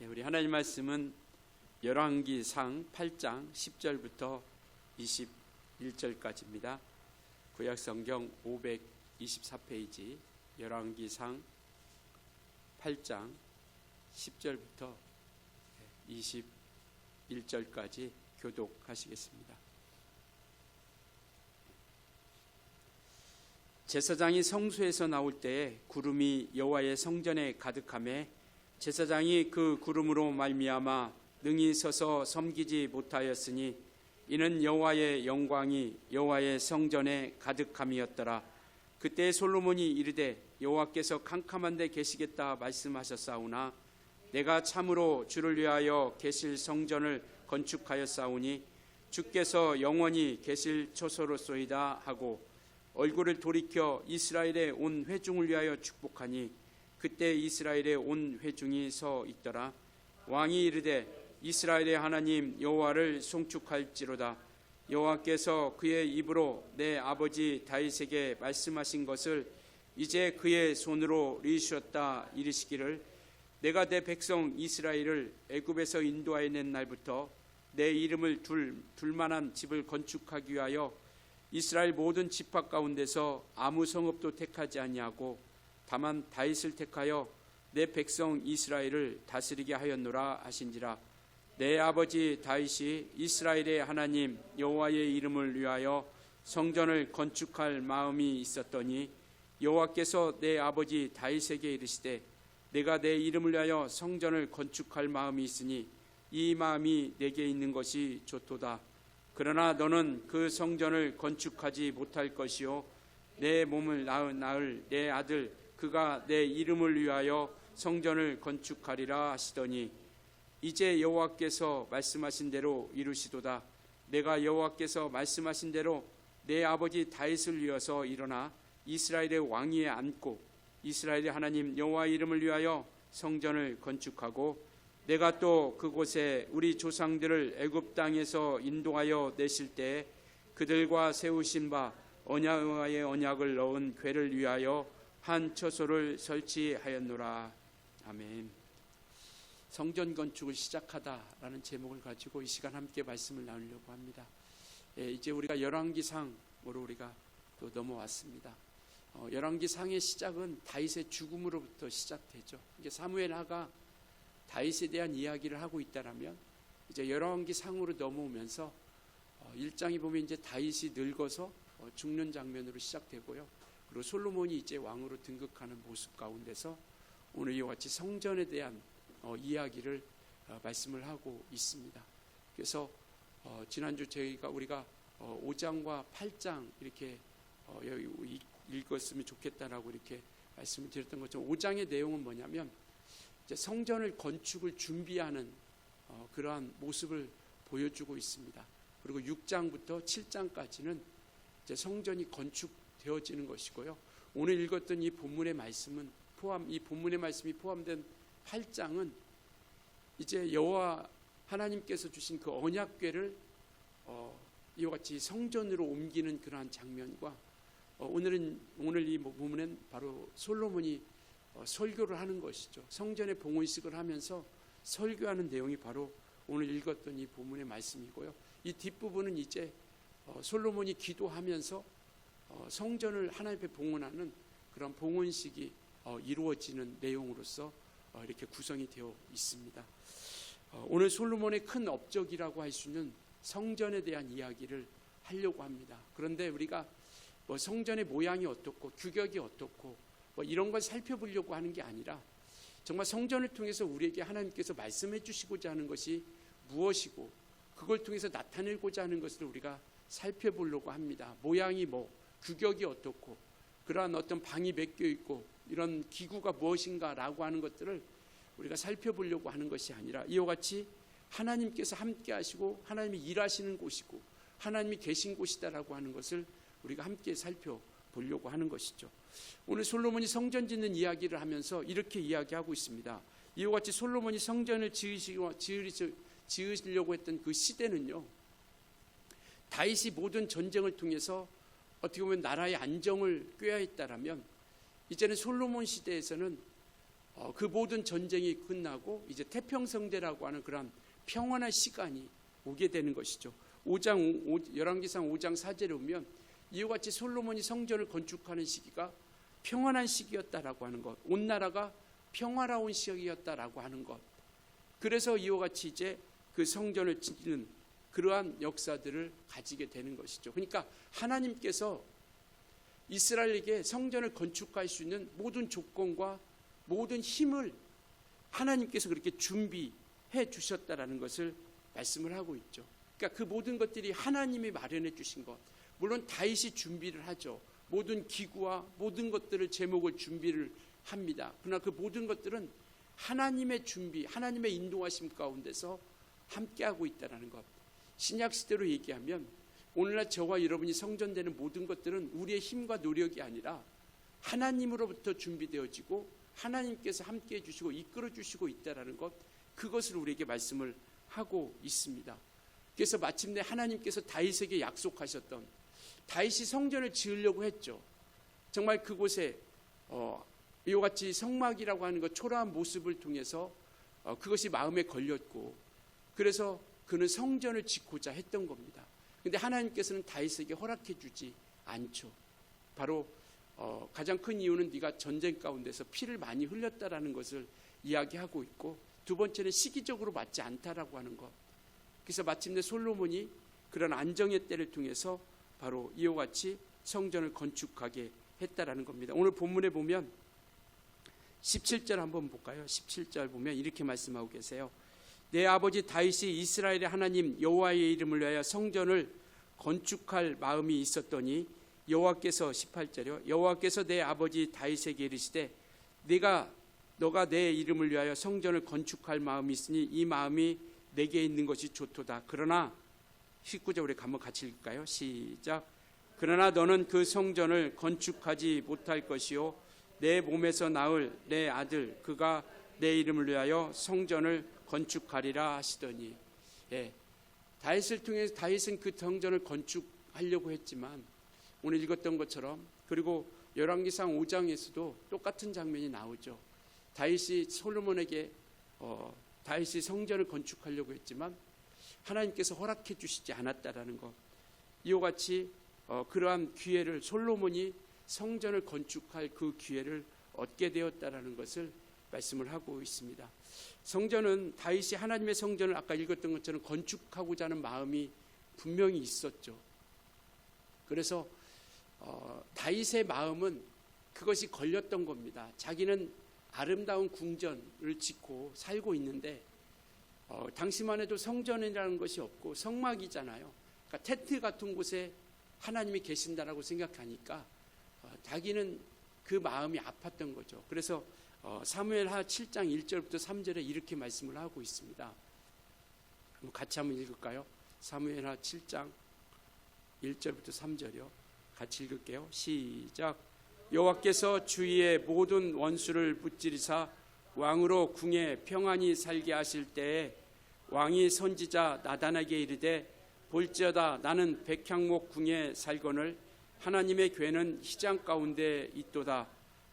우리 하나님 말씀은 열왕기상 8장 10절부터 21절까지입니다. 구약성경 524페이지 열왕기상 8장 10절부터 21절까지 교독하시겠습니다. 제사장이 성소에서 나올 때에 구름이 여호와의 성전에 가득하매 제사장이 그 구름으로 말미암아 능히 서서 섬기지 못하였으니 이는 여호와의 영광이 여호와의 성전에 가득함이었더라. 그때 솔로몬이 이르되 여호와께서 캄캄한 데 계시겠다 말씀하셨사오나 내가 참으로 주를 위하여 계실 성전을 건축하였사오니 주께서 영원히 계실 처소로소이다 하고 얼굴을 돌이켜 이스라엘의 온 회중을 위하여 축복하니 그때 이스라엘의 온 회중이 서 있더라. 왕이 이르되 이스라엘의 하나님 여호와를 송축할지로다. 여호와께서 그의 입으로 내 아버지 다윗에게 말씀하신 것을 이제 그의 손으로 이루셨다 이르시기를 내가 내 백성 이스라엘을 애굽에서 인도하여 낸 날부터 내 이름을 둘 만한 집을 건축하기 위하여 이스라엘 모든 지파 가운데서 아무 성읍도 택하지 아니하고 다만 다윗을 택하여 내 백성 이스라엘을 다스리게 하였노라 하신지라. 내 아버지 다윗이 이스라엘의 하나님 여호와의 이름을 위하여 성전을 건축할 마음이 있었더니 여호와께서 내 아버지 다윗에게 이르시되 내가 내 이름을 위하여 성전을 건축할 마음이 있으니 이 마음이 내게 있는 것이 좋도다. 그러나 너는 그 성전을 건축하지 못할 것이요 내 몸을 낳을 내 아들 그가 내 이름을 위하여 성전을 건축하리라 하시더니 이제 여호와께서 말씀하신 대로 이루시도다. 내가 여호와께서 말씀하신 대로 내 아버지 다윗을 위해서 일어나 이스라엘의 왕위에 앉고 이스라엘의 하나님 여호와의 이름을 위하여 성전을 건축하고 내가 또 그곳에 우리 조상들을 애굽 땅에서 인도하여 내실 때에 그들과 세우신 바 언약의 언약을 넣은 궤를 위하여 한 처소를 설치하였노라. 아멘. 성전 건축을 시작하다라는 제목을 가지고 이 시간 함께 말씀을 나누려고 합니다. 이제 우리가 열왕기상으로 우리가 또 넘어왔습니다. 열왕기상의 시작은 다윗의 죽음으로부터 시작되죠. 이제 사무엘하가 다윗에 대한 이야기를 하고 있다라면 이제 열왕기상으로 넘어오면서 1장에 보면 이제 다윗이 늙어서 죽는 장면으로 시작되고요. 그리고 솔로몬이 이제 왕으로 등극하는 모습 가운데서 오늘 이와 같이 성전에 대한 이야기를 말씀을 하고 있습니다. 그래서 지난주 우리가 5장과 8장 이렇게 읽었으면 좋겠다라고 이렇게 말씀을 드렸던 것처럼 5장의 내용은 뭐냐면 이제 성전을 건축을 준비하는 그러한 모습을 보여주고 있습니다. 그리고 6장부터 7장까지는 이제 성전이 건축되어지는 것이고요. 오늘 읽었던 이 본문의 말씀은 이 본문의 말씀이 포함된 8장은 이제 여호와 하나님께서 주신 그 언약궤를 이와 같이 성전으로 옮기는 그러한 장면과 오늘 이 본문은 바로 솔로몬이 설교를 하는 것이죠. 성전의 봉헌식을 하면서 설교하는 내용이 바로 오늘 읽었던 이 본문의 말씀이고요. 이 뒷부분은 이제 솔로몬이 기도하면서 성전을 하나님 앞에 봉헌하는 그런 봉헌식이 이루어지는 내용으로서 이렇게 구성이 되어 있습니다. 오늘 솔로몬의 큰 업적이라고 할 수 있는 성전에 대한 이야기를 하려고 합니다. 그런데 우리가 성전의 모양이 어떻고 규격이 어떻고 이런 걸 살펴보려고 하는 게 아니라 정말 성전을 통해서 우리에게 하나님께서 말씀해 주시고자 하는 것이 무엇이고 그걸 통해서 나타내고자 하는 것을 우리가 살펴보려고 합니다. 모양이 규격이 어떻고 그러한 어떤 방이 몇 개 있고 이런 기구가 무엇인가라고 하는 것들을 우리가 살펴보려고 하는 것이 아니라 이와 같이 하나님께서 함께 하시고 하나님이 일하시는 곳이고 하나님이 계신 곳이다라고 하는 것을 우리가 함께 살펴보려고 하는 것이죠. 오늘 솔로몬이 성전 짓는 이야기를 하면서 이렇게 이야기하고 있습니다. 이와 같이 솔로몬이 성전을 지으시려고 했던 그 시대는요, 다윗이 모든 전쟁을 통해서 어떻게 보면 나라의 안정을 꾀하였다라면 이제는 솔로몬 시대에서는 그 모든 전쟁이 끝나고 이제 태평성대라고 하는 그런 평안한 시간이 오게 되는 것이죠. 열왕기상 5장 4절에 보면 이와 같이 솔로몬이 성전을 건축하는 시기가 평안한 시기였다라고 하는 것, 온 나라가 평화로운 시기였다라고 하는 것. 그래서 이와 같이 이제 그 성전을 짓는 그러한 역사들을 가지게 되는 것이죠. 그러니까 하나님께서 이스라엘에게 성전을 건축할 수 있는 모든 조건과 모든 힘을 하나님께서 그렇게 준비해 주셨다라는 것을 말씀을 하고 있죠. 그러니까 그 모든 것들이 하나님이 마련해 주신 것. 물론 다윗이 준비를 하죠. 모든 기구와 모든 것들을 제목을 준비를 합니다. 그러나 그 모든 것들은 하나님의 준비, 하나님의 인도하심 가운데서 함께하고 있다는 것. 신약 시대로 얘기하면 오늘날 저와 여러분이 성전되는 모든 것들은 우리의 힘과 노력이 아니라 하나님으로부터 준비되어지고 하나님께서 함께해 주시고 이끌어 주시고 있다는 것, 그것을 우리에게 말씀을 하고 있습니다. 그래서 마침내 하나님께서 다윗에게 약속하셨던, 다윗이 성전을 지으려고 했죠. 정말 그곳에 이와 같이 성막이라고 하는 것, 초라한 모습을 통해서 그것이 마음에 걸렸고, 그래서 그는 성전을 짓고자 했던 겁니다. 그런데 하나님께서는 다윗에게 허락해 주지 않죠. 바로 가장 큰 이유는 네가 전쟁 가운데서 피를 많이 흘렸다라는 것을 이야기하고 있고, 두 번째는 시기적으로 맞지 않다라고 하는 것. 그래서 마침내 솔로몬이 그런 안정의 때를 통해서 바로 이와 같이 성전을 건축하게 했다라는 겁니다. 오늘 본문에 보면 17절 한번 볼까요? 17절 보면 이렇게 말씀하고 계세요. 내 아버지 다윗이 이스라엘의 하나님 여호와의 이름을 위하여 성전을 건축할 마음이 있었더니 여호와께서 18절이요. 여호와께서 내 아버지 다윗에게 이르시되 너가 내 이름을 위하여 성전을 건축할 마음이 있으니 이 마음이 내게 있는 것이 좋도다. 그러나 19절 우리 한번 같이 읽을까요? 시작. 그러나 너는 그 성전을 건축하지 못할 것이요 내 몸에서 나을 내 아들 그가 내 이름을 위하여 성전을 건축하리라 하시더니, 다윗을 통해서 다윗은 그 성전을 건축하려고 했지만 오늘 읽었던 것처럼, 그리고 열왕기상 5장에서도 똑같은 장면이 나오죠. 다윗이 솔로몬에게 다윗이 성전을 건축하려고 했지만 하나님께서 허락해 주시지 않았다라는 것. 이와 같이 그러한 기회를, 솔로몬이 성전을 건축할 그 기회를 얻게 되었다라는 것을 말씀을 하고 있습니다. 성전은, 다윗이 하나님의 성전을 아까 읽었던 것처럼 건축하고자 하는 마음이 분명히 있었죠. 그래서 다윗의 마음은 그것이 걸렸던 겁니다. 자기는 아름다운 궁전을 짓고 살고 있는데 당시만 해도 성전이라는 것이 없고 성막이잖아요. 그러니까 텐트 같은 곳에 하나님이 계신다라고 생각하니까 자기는 그 마음이 아팠던 거죠. 그래서 사무엘하 7장 1절부터 3절에 이렇게 말씀을 하고 있습니다. 같이 한번 읽을까요? 사무엘하 7장 1절부터 3절이요. 같이 읽을게요. 시작. 여호와께서 주위의 모든 원수를 무찌르사 왕으로 궁에 평안히 살게 하실 때에 왕이 선지자 나단에게 이르되 볼지어다 나는 백향목 궁에 살거늘 하나님의 궤는 휘장 가운데 있도다.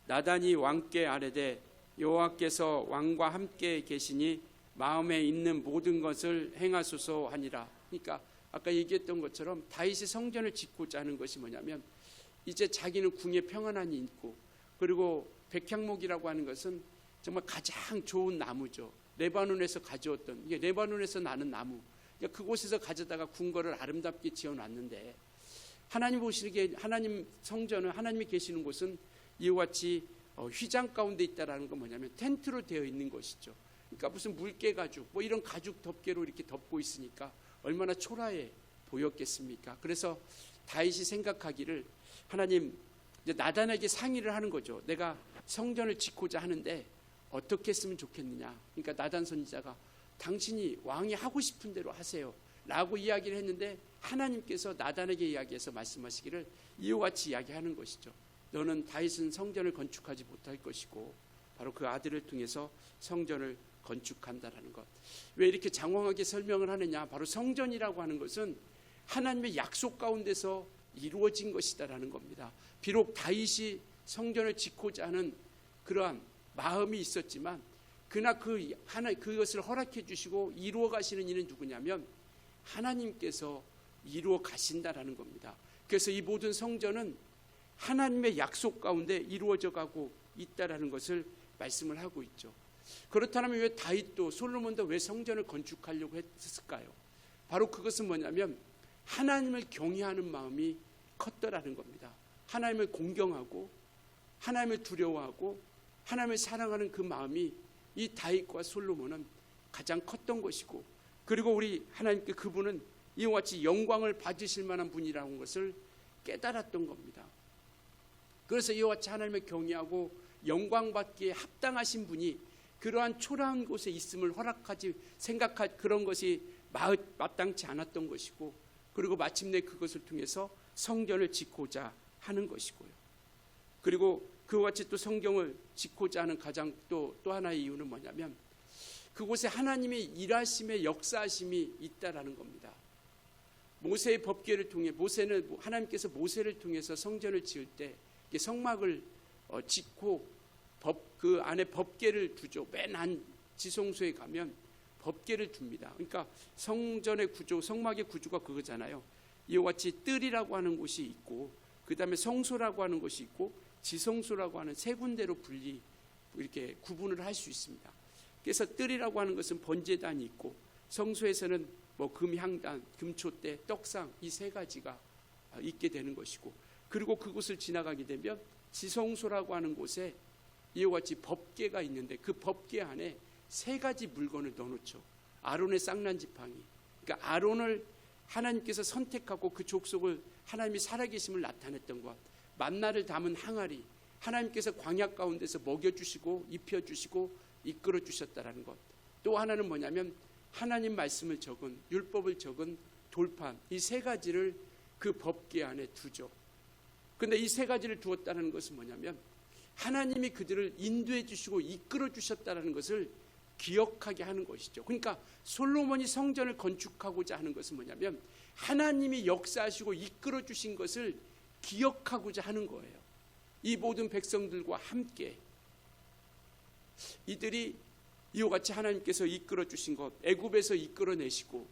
나단이 왕께 아뢰되 여호와께서 왕과 함께 계시니 마음에 있는 모든 것을 행하소서 하니라. 그러니까 아까 얘기했던 것처럼 다윗이 성전을 짓고자 하는 것이 뭐냐면, 이제 자기는 궁에 평안함이 있고, 그리고 백향목이라고 하는 것은 정말 가장 좋은 나무죠. 레바논에서 가져왔던, 이게 레바논에서 나는 나무, 그곳에서 가져다가 궁궐을 아름답게 지어놨는데, 하나님 보시기에 하나님 성전은, 하나님이 계시는 곳은 이와 같이 휘장 가운데 있다라는 건 뭐냐면 텐트로 되어 있는 것이죠. 그러니까 무슨 물개 가죽, 뭐 이런 가죽 덮개로 이렇게 덮고 있으니까 얼마나 초라해 보였겠습니까? 그래서 다윗이 생각하기를, 하나님, 이제 나단에게 상의를 하는 거죠. 내가 성전을 짓고자 하는데 어떻게 했으면 좋겠느냐. 그러니까 나단 선지자가 당신이 왕이 하고 싶은 대로 하세요 라고 이야기를 했는데, 하나님께서 나단에게 이야기해서 말씀하시기를 이와 같이 이야기하는 것이죠. 너는 다윗은 성전을 건축하지 못할 것이고 바로 그 아들을 통해서 성전을 건축한다라는 것. 왜 이렇게 장황하게 설명을 하느냐. 바로 성전이라고 하는 것은 하나님의 약속 가운데서 이루어진 것이다라는 겁니다. 비록 다윗이 성전을 짓고자 하는 그러한 마음이 있었지만 그러나 그것을 허락해 주시고 이루어 가시는 이는 누구냐면 하나님께서 이루어 가신다라는 겁니다. 그래서 이 모든 성전은 하나님의 약속 가운데 이루어져 가고 있다라는 것을 말씀을 하고 있죠. 그렇다면 왜 다윗도 솔로몬도 왜 성전을 건축하려고 했을까요? 바로 그것은 뭐냐면 하나님을 경외하는 마음이 컸더라는 겁니다. 하나님을 공경하고 하나님을 두려워하고 하나님을 사랑하는 그 마음이 이 다윗과 솔로몬은 가장 컸던 것이고, 그리고 우리 하나님께 그분은 이와 같이 영광을 받으실 만한 분이라는 것을 깨달았던 겁니다. 그래서 이와 같이 하나님을 경외하고 영광받기에 합당하신 분이 그러한 초라한 곳에 있음을 허락하지 생각할 그런 것이 마땅치 않았던 것이고, 그리고 마침내 그것을 통해서 성전을 짓고자 하는 것이고요. 그리고 그와 같이 또 성경을 짓고자 하는 가장 또 하나의 이유는 뭐냐면 그곳에 하나님의 일하심의 역사하심이 있다라는 겁니다. 모세의 법궤를 통해 하나님께서 모세를 통해서 성전을 지을 때 성막을 짓고 그 안에 법궤를 두죠. 맨 안 지성소에 가면 법궤를 둡니다. 그러니까 성전의 구조, 성막의 구조가 그거잖아요. 이와 같이 뜰이라고 하는 곳이 있고, 그 다음에 성소라고 하는 것이 있고, 지성소라고 하는 세 군데로 이렇게 구분을 할 수 있습니다. 그래서 뜰이라고 하는 것은 번제단이 있고, 성소에서는 금향단, 금초대, 떡상 이 세 가지가 있게 되는 것이고, 그리고 그곳을 지나가게 되면 지성소라고 하는 곳에 이와 같이 법궤가 있는데 그 법궤 안에 세 가지 물건을 넣어놓죠. 아론의 쌍난 지팡이, 그러니까 아론을 하나님께서 선택하고 그 족속을 하나님이 살아계심을 나타냈던 것, 만나를 담은 항아리, 하나님께서 광야 가운데서 먹여주시고 입혀주시고 이끌어주셨다라는 것. 또 하나는 뭐냐면 하나님 말씀을 적은, 율법을 적은 돌판, 이 세 가지를 그 법궤 안에 두죠. 그런데 이 세 가지를 두었다는 것은 뭐냐면 하나님이 그들을 인도해 주시고 이끌어 주셨다는 것을 기억하게 하는 것이죠. 그러니까 솔로몬이 성전을 건축하고자 하는 것은 뭐냐면 하나님이 역사하시고 이끌어 주신 것을 기억하고자 하는 거예요. 이 모든 백성들과 함께 이들이 이와 같이 하나님께서 이끌어 주신 것, 애굽에서 이끌어내시고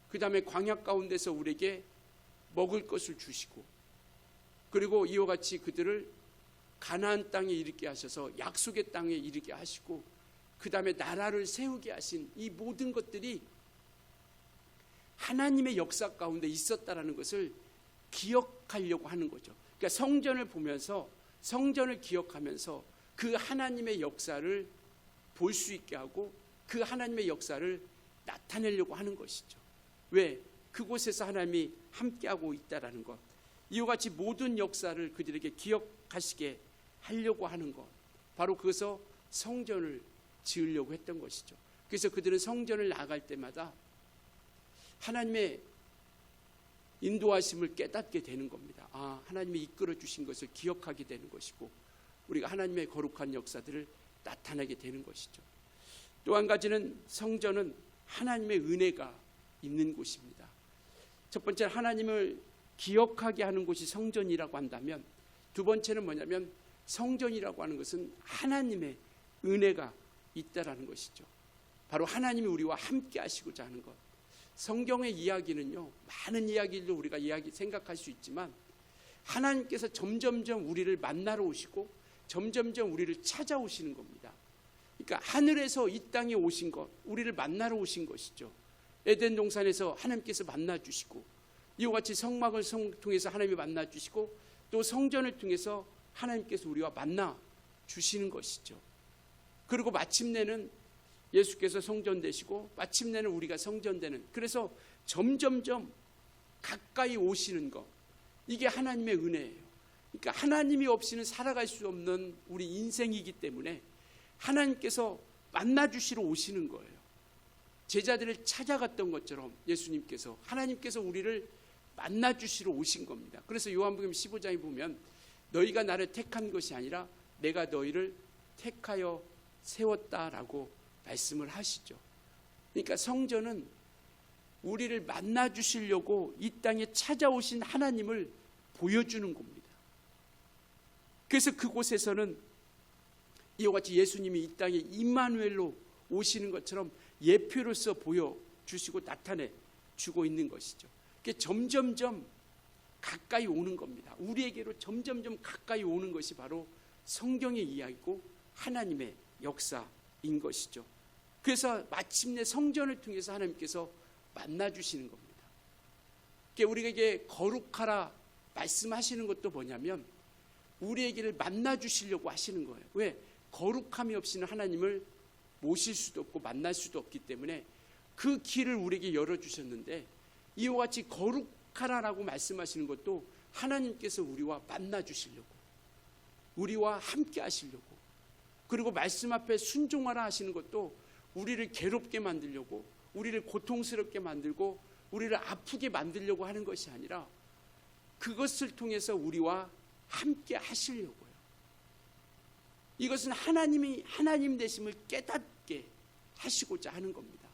그 다음에 광야 가운데서 우리에게 먹을 것을 주시고, 그리고 이와 같이 그들을 가나안 땅에 이르게 하셔서 약속의 땅에 이르게 하시고, 그 다음에 나라를 세우게 하신 이 모든 것들이 하나님의 역사 가운데 있었다라는 것을 기억하려고 하는 거죠. 그러니까 성전을 보면서, 성전을 기억하면서 그 하나님의 역사를 볼 수 있게 하고 그 하나님의 역사를 나타내려고 하는 것이죠. 왜? 그곳에서 하나님이 함께하고 있다라는 것, 이와 같이 모든 역사를 그들에게 기억하시게 하려고 하는 것, 바로 그것서 성전을 지으려고 했던 것이죠. 그래서 그들은 성전을 나갈 때마다 하나님의 인도하심을 깨닫게 되는 겁니다. 아, 하나님이 이끌어 주신 것을 기억하게 되는 것이고, 우리가 하나님의 거룩한 역사들을 나타내게 되는 것이죠. 또 한 가지는 성전은 하나님의 은혜가 있는 곳입니다. 첫 번째는 하나님을 기억하게 하는 곳이 성전이라고 한다면, 두 번째는 뭐냐면 성전이라고 하는 것은 하나님의 은혜가 있다라는 것이죠. 바로 하나님이 우리와 함께 하시고자 하는 것. 성경의 이야기는요, 많은 이야기를 우리가 생각할 수 있지만 하나님께서 점점점 우리를 만나러 오시고 점점점 우리를 찾아오시는 겁니다. 그러니까 하늘에서 이 땅에 오신 것, 우리를 만나러 오신 것이죠. 에덴 동산에서 하나님께서 만나주시고, 이와 같이 성막을 통해서 하나님이 만나주시고, 또 성전을 통해서 하나님께서 우리와 만나주시는 것이죠. 그리고 마침내는 예수께서 성전 되시고 마침내는 우리가 성전 되는, 그래서 점점점 가까이 오시는 것, 이게 하나님의 은혜예요. 그러니까 하나님이 없이는 살아갈 수 없는 우리 인생이기 때문에 하나님께서 만나주시러 오시는 거예요. 제자들을 찾아갔던 것처럼 예수님께서, 하나님께서 우리를 만나주시러 오신 겁니다. 그래서 요한복음 15장에 보면 너희가 나를 택한 것이 아니라 내가 너희를 택하여 세웠다라고 말씀을 하시죠. 그러니까 성전은 우리를 만나주시려고 이 땅에 찾아오신 하나님을 보여주는 겁니다. 그래서 그곳에서는 이와 같이 예수님이 이 땅에 임마누엘로 오시는 것처럼 예표로서 보여주시고 나타내 주고 있는 것이죠. 그게 점점점 가까이 오는 겁니다. 우리에게로 점점점 가까이 오는 것이 바로 성경의 이야기고 하나님의 역사인 것이죠. 그래서 마침내 성전을 통해서 하나님께서 만나주시는 겁니다. 우리에게 거룩하라 말씀하시는 것도 뭐냐면 우리에게를 만나주시려고 하시는 거예요. 왜? 거룩함이 없이는 하나님을 모실 수도 없고 만날 수도 없기 때문에 그 길을 우리에게 열어주셨는데, 이와 같이 거룩하라라고 말씀하시는 것도 하나님께서 우리와 만나주시려고, 우리와 함께 하시려고, 그리고 말씀 앞에 순종하라 하시는 것도 우리를 괴롭게 만들려고, 우리를 고통스럽게 만들고 우리를 아프게 만들려고 하는 것이 아니라 그것을 통해서 우리와 함께 하시려고요. 이것은 하나님이 하나님 되심을 깨닫게 하시고자 하는 겁니다.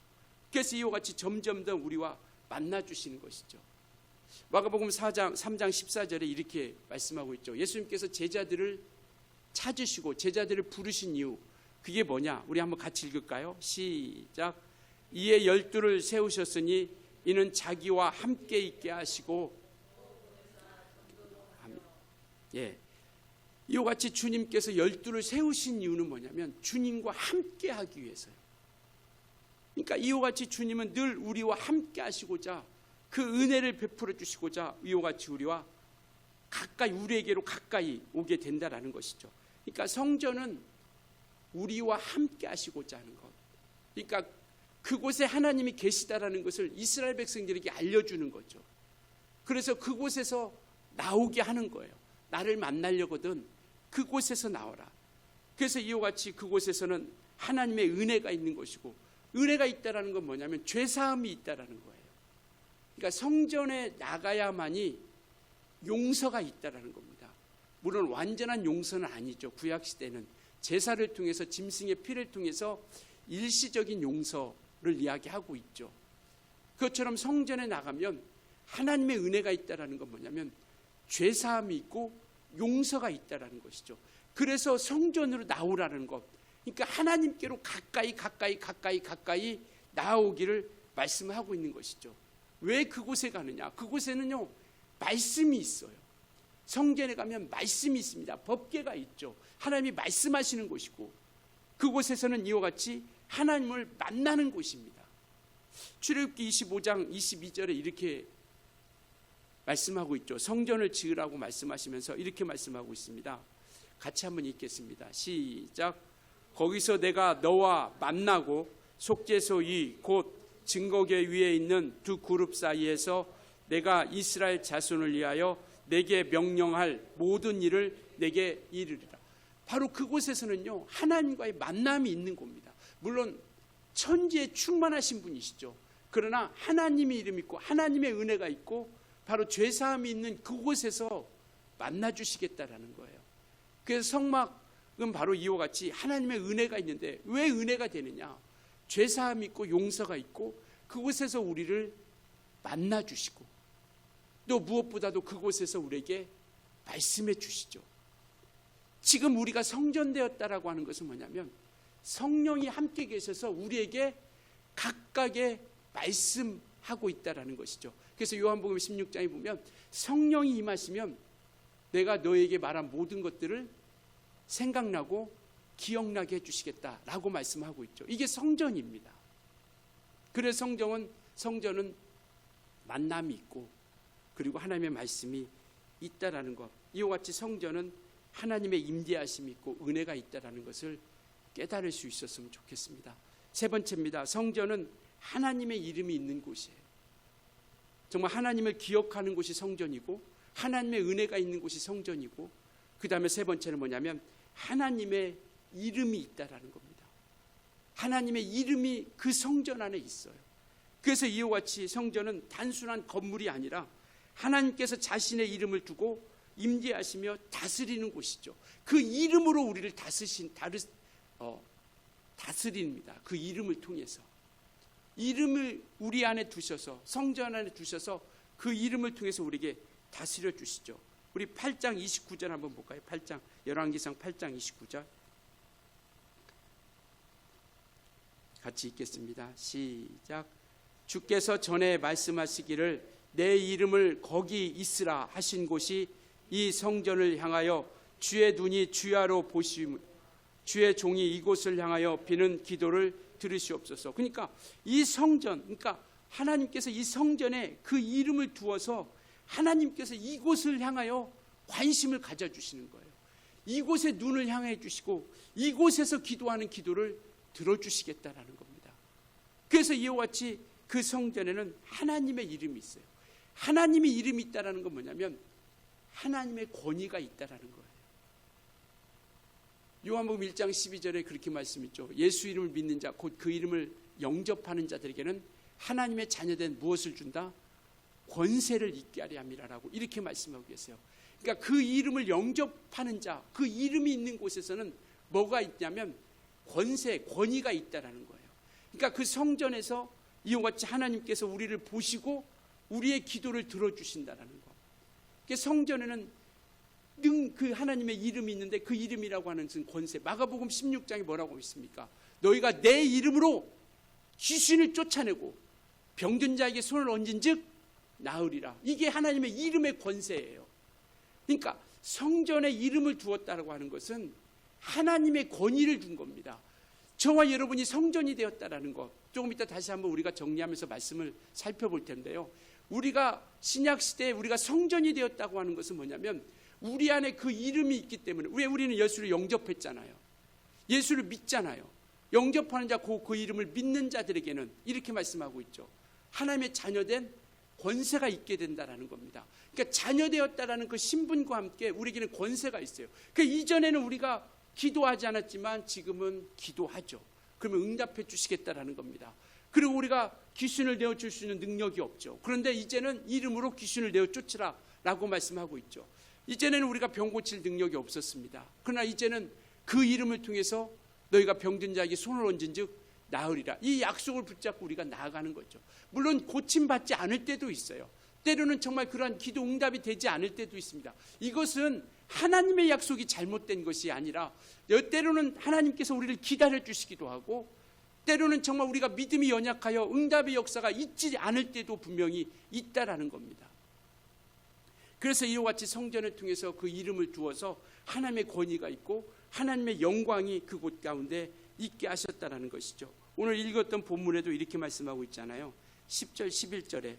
그래서 이와 같이 점점 더 우리와 만나주시는 것이죠. 마가복음 3장 14절에 이렇게 말씀하고 있죠. 예수님께서 제자들을 찾으시고 제자들을 부르신 이유, 그게 뭐냐? 우리 한번 같이 읽을까요? 시작. 이에 12를 세우셨으니 이는 자기와 함께 있게 하시고, 이와 같이 주님께서 12를 세우신 이유는 뭐냐면 주님과 함께 하기 위해서요. 그러니까 이와 같이 주님은 늘 우리와 함께 하시고자, 그 은혜를 베풀어 주시고자 이와 같이 우리와 가까이, 우리에게로 가까이 오게 된다라는 것이죠. 그러니까 성전은 우리와 함께 하시고자 하는 것, 그러니까 그곳에 하나님이 계시다라는 것을 이스라엘 백성들에게 알려주는 거죠. 그래서 그곳에서 나오게 하는 거예요. 나를 만나려거든 그곳에서 나오라. 그래서 이와 같이 그곳에서는 하나님의 은혜가 있는 것이고, 은혜가 있다라는 건 뭐냐면 죄사함이 있다라는 거예요. 그러니까 성전에 나가야만이 용서가 있다라는 겁니다. 물론 완전한 용서는 아니죠. 구약시대는 제사를 통해서, 짐승의 피를 통해서 일시적인 용서를 이야기하고 있죠. 그것처럼 성전에 나가면 하나님의 은혜가 있다라는 건 뭐냐면 죄사함이 있고 용서가 있다라는 것이죠. 그래서 성전으로 나오라는 것, 그러니까 하나님께로 가까이 나아오기를 말씀하고 있는 것이죠. 왜 그곳에 가느냐? 그곳에는요 말씀이 있어요. 성전에 가면 말씀이 있습니다. 법궤가 있죠. 하나님이 말씀하시는 곳이고, 그곳에서는 이와 같이 하나님을 만나는 곳입니다. 출애굽기 25장 22절에 이렇게 말씀하고 있죠. 성전을 지으라고 말씀하시면서 이렇게 말씀하고 있습니다. 같이 한번 읽겠습니다. 시작. 거기서 내가 너와 만나고 속죄소 위 곧 증거궤 위에 있는 두 그룹 사이에서 내가 이스라엘 자손을 위하여 내게 명령할 모든 일을 내게 이르리라. 바로 그곳에서는요 하나님과의 만남이 있는 곳입니다. 물론 천지에 충만하신 분이시죠. 그러나 하나님의 이름이 있고 하나님의 은혜가 있고 바로 죄사함이 있는 그곳에서 만나주시겠다라는 거예요. 그래서 성막은 바로 이와 같이 하나님의 은혜가 있는데, 왜 은혜가 되느냐? 죄사함이 있고 용서가 있고 그곳에서 우리를 만나주시고, 또 무엇보다도 그곳에서 우리에게 말씀해 주시죠. 지금 우리가 성전되었다라고 하는 것은 뭐냐면 성령이 함께 계셔서 우리에게 각각의 말씀하고 있다라는 것이죠. 그래서 요한복음 16장에 보면 성령이 임하시면 내가 너에게 말한 모든 것들을 생각나고 기억나게 해주시겠다라고 말씀하고 있죠. 이게 성전입니다. 그래서 성전은 만남이 있고 그리고 하나님의 말씀이 있다라는 것, 이와 같이 성전은 하나님의 임재하심이 있고 은혜가 있다라는 것을 깨달을 수 있었으면 좋겠습니다. 세 번째입니다. 성전은 하나님의 이름이 있는 곳이에요. 정말 하나님을 기억하는 곳이 성전이고 하나님의 은혜가 있는 곳이 성전이고, 그 다음에 세 번째는 뭐냐면 하나님의 이름이 있다라는 겁니다. 하나님의 이름이 그 성전 안에 있어요. 그래서 이와 같이 성전은 단순한 건물이 아니라 하나님께서 자신의 이름을 두고 임재하시며 다스리는 곳이죠. 그 이름으로 우리를 다스립니다. 그 이름을 통해서, 이름을 우리 안에 두셔서, 성전 안에 두셔서 그 이름을 통해서 우리에게 다스려 주시죠. 우리 8장 29절 한번 볼까요? 8장, 열왕기상 8장 29절 같이 읽겠습니다. 시작. 주께서 전에 말씀하시기를 내 이름을 거기 있으라 하신 곳이 이 성전을 향하여 주의 눈이 주야로 보시며 주의 종이 이곳을 향하여 비는 기도를 들으시옵소서. 그러니까 이 성전, 그러니까 하나님께서 이 성전에 그 이름을 두어서 하나님께서 이곳을 향하여 관심을 가져주시는 거예요. 이곳에 눈을 향해 주시고 이곳에서 기도하는 기도를 들어주시겠다라는 겁니다. 그래서 이와 같이 그 성전에는 하나님의 이름이 있어요. 하나님의 이름이 있다는 건 뭐냐면 하나님의 권위가 있다는 거예요. 요한복음 1장 12절에 그렇게 말씀했죠. 예수 이름을 믿는 자, 곧 그 이름을 영접하는 자들에게는 하나님의 자녀된 무엇을 준다? 권세를 있게 하려 함이라라고 이렇게 말씀하고 계세요. 그러니까 그 이름을 영접하는 자, 그 이름이 있는 곳에서는 뭐가 있냐면 권세, 권위가 있다라는 거예요. 그러니까 그 성전에서 이와 같이 하나님께서 우리를 보시고 우리의 기도를 들어주신다라는 거. 그러니까 성전에는 그 하나님의 이름이 있는데 그 이름이라고 하는 권세. 마가복음 16장에 뭐라고 있습니까? 너희가 내 이름으로 귀신을 쫓아내고 병든 자에게 손을 얹은즉 나으리라. 이게 하나님의 이름의 권세예요. 그러니까 성전에 이름을 두었다라고 하는 것은 하나님의 권위를 준 겁니다. 저와 여러분이 성전이 되었다라는 것, 조금 이따 다시 한번 우리가 정리하면서 말씀을 살펴볼 텐데요. 우리가 신약 시대에 우리가 성전이 되었다고 하는 것은 뭐냐면 우리 안에 그 이름이 있기 때문에. 왜 우리는 예수를 영접했잖아요. 예수를 믿잖아요. 영접하는 자, 그 이름을 믿는 자들에게는 이렇게 말씀하고 있죠. 하나님의 자녀된 권세가 있게 된다라는 겁니다. 그러니까 자녀되었다라는 그 신분과 함께 우리에게는 권세가 있어요. 그러니까 이전에는 우리가 기도하지 않았지만 지금은 기도하죠. 그러면 응답해 주시겠다라는 겁니다. 그리고 우리가 귀신을 내어줄 수 있는 능력이 없죠. 그런데 이제는 이름으로 귀신을 내어 쫓으라 라고 말씀하고 있죠. 이제는 우리가 병 고칠 능력이 없었습니다. 그러나 이제는 그 이름을 통해서 너희가 병든 자에게 손을 얹은 즉 나으리라. 이 약속을 붙잡고 우리가 나아가는 거죠. 물론 고침받지 않을 때도 있어요. 때로는 정말 그러한 기도 응답이 되지 않을 때도 있습니다. 이것은 하나님의 약속이 잘못된 것이 아니라 때로는 하나님께서 우리를 기다려 주시기도 하고 때로는 정말 우리가 믿음이 연약하여 응답의 역사가 있지 않을 때도 분명히 있다라는 겁니다. 그래서 이와 같이 성전을 통해서 그 이름을 두어서 하나님의 권위가 있고 하나님의 영광이 그곳 가운데 있게 하셨다라는 것이죠. 오늘 읽었던 본문에도 이렇게 말씀하고 있잖아요. 10절 11절에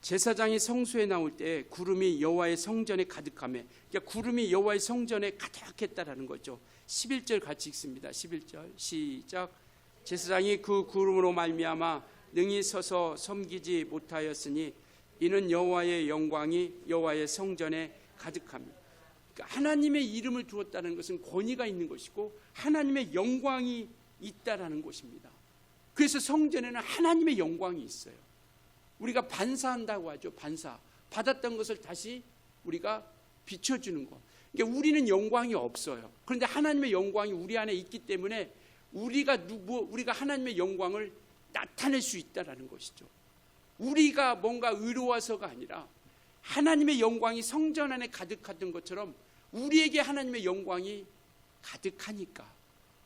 제사장이 성소에 나올 때 구름이 여호와의 성전에 가득하며, 그러니까 구름이 여호와의 성전에 가득했다라는 거죠. 11절 같이 읽습니다. 11절 시작. 제사장이 그 구름으로 말미암아 능히 서서 섬기지 못하였으니 이는 여호와의 영광이 여호와의 성전에 가득합니다. 그러니까 하나님의 이름을 두었다는 것은 권위가 있는 것이고 하나님의 영광이 있다라는 것입니다. 그래서 성전에는 하나님의 영광이 있어요. 우리가 반사한다고 하죠. 반사. 받았던 것을 다시 우리가 비춰주는 것. 그러니까 우리는 영광이 없어요. 그런데 하나님의 영광이 우리 안에 있기 때문에 우리가 하나님의 영광을 나타낼 수 있다라는 것이죠. 우리가 뭔가 의로워서가 아니라 하나님의 영광이 성전 안에 가득했던 것처럼 우리에게 하나님의 영광이 가득하니까